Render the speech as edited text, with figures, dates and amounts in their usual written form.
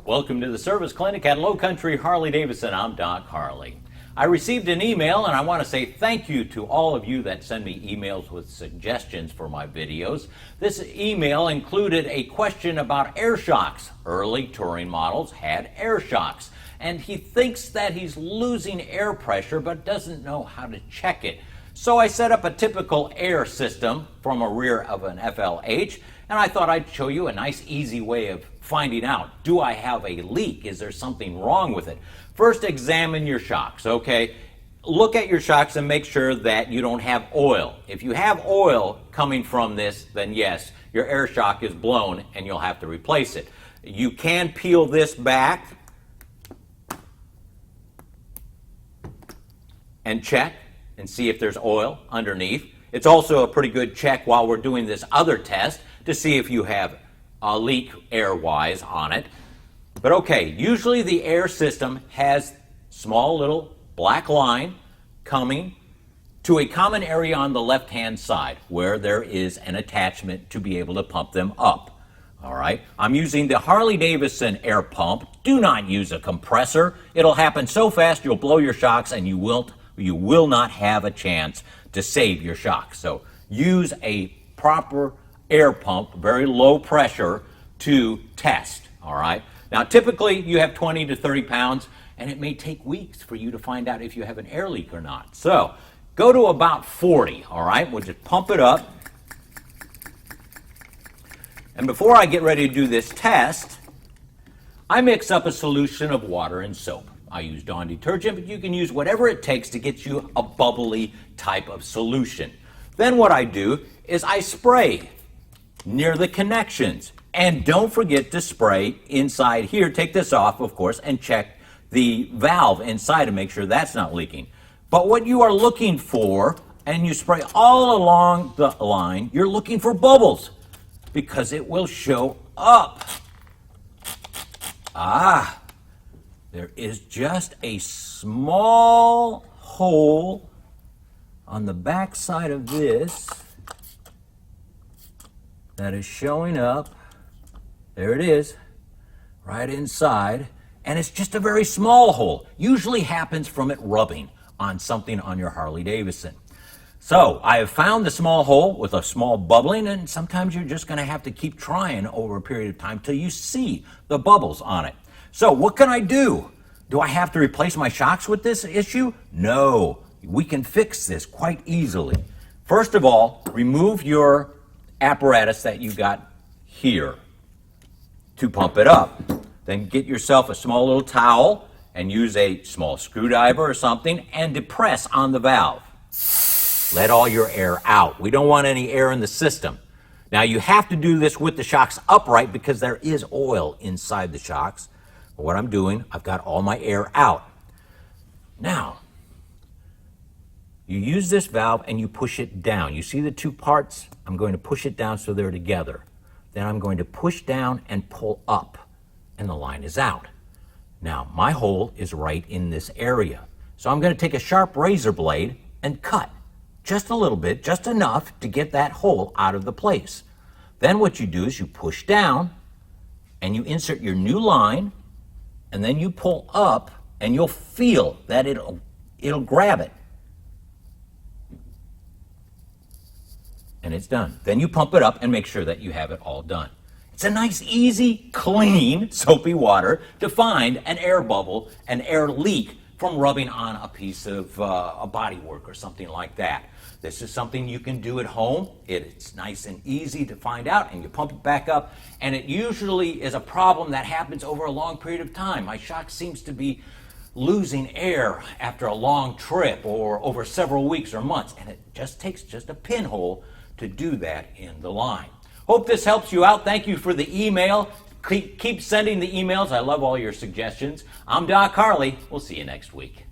Welcome to the service clinic at Country Harley-Davidson. I'm Doc Harley. I received an email and I want to say thank you to all of you that send me emails with suggestions for my videos. This email included a question about air shocks. Early touring models had air shocks, and he thinks that he's losing air pressure but doesn't know how to check it. So I set up a typical air system from a rear of an FLH, and I thought I'd show you a nice easy way of finding out, do I have a leak? Is there something wrong with it? First, examine your shocks, okay? Look at your shocks and make sure that you don't have oil. If you have oil coming from this, then yes, your air shock is blown and you'll have to replace it. You can peel this back and check and see if there's oil underneath. It's also a pretty good check while we're doing this other test to see if you have a leak air-wise on it. But okay, usually the air system has small little black line coming to a common area on the left-hand side where there is an attachment to be able to pump them up. All right, I'm using the Harley-Davidson air pump. Do not use a compressor. It'll happen so fast you'll blow your shocks and you will not have a chance to save your shocks. So use a proper air pump, very low pressure, to test, all right? Now, typically, you have 20 to 30 pounds, and it may take weeks for you to find out if you have an air leak or not. So go to about 40, all right? We'll just pump it up. And before I get ready to do this test, I mix up a solution of water and soap. I use Dawn detergent, but you can use whatever it takes to get you a bubbly type of solution. Then what I do is I spray near the connections. And don't forget to spray inside here. Take this off, of course, and check the valve inside to make sure that's not leaking. But what you are looking for, and you spray all along the line, you're looking for bubbles because it will show up. There is just a small hole on the back side of this that is showing up. There it is, right inside, and it's just a very small hole. Usually happens from it rubbing on something on your Harley-Davidson. So I have found the small hole with a small bubbling, and sometimes you're just going to have to keep trying over a period of time till you see the bubbles on it. So what can I do? Do I have to replace my shocks with this issue? No, we can fix this quite easily. First of all, remove your apparatus that you got here to pump it up. Then get yourself a small little towel and use a small screwdriver or something and depress on the valve. Let all your air out. We don't want any air in the system. Now you have to do this with the shocks upright because there is oil inside the shocks. But what I'm doing, I've got all my air out. Now, you use this valve and you push it down. You see the two parts? I'm going to push it down so they're together. Then I'm going to push down and pull up, and the line is out. Now, my hole is right in this area. So I'm going to take a sharp razor blade and cut just a little bit, just enough to get that hole out of the place. Then what you do is you push down and you insert your new line, and then you pull up and you'll feel that it'll grab it. And it's done. Then you pump it up and make sure that you have it all done. It's a nice, easy, clean, soapy water to find an air bubble, an air leak from rubbing on a piece of a bodywork or something like that. This is something you can do at home. It's nice and easy to find out, and you pump it back up, and it usually is a problem that happens over a long period of time. My shock seems to be losing air after a long trip or over several weeks or months, and it just takes just a pinhole to do that in the line. Hope this helps you out. Thank you for the email. Keep sending the emails. I love all your suggestions. I'm Doc Harley. We'll see you next week.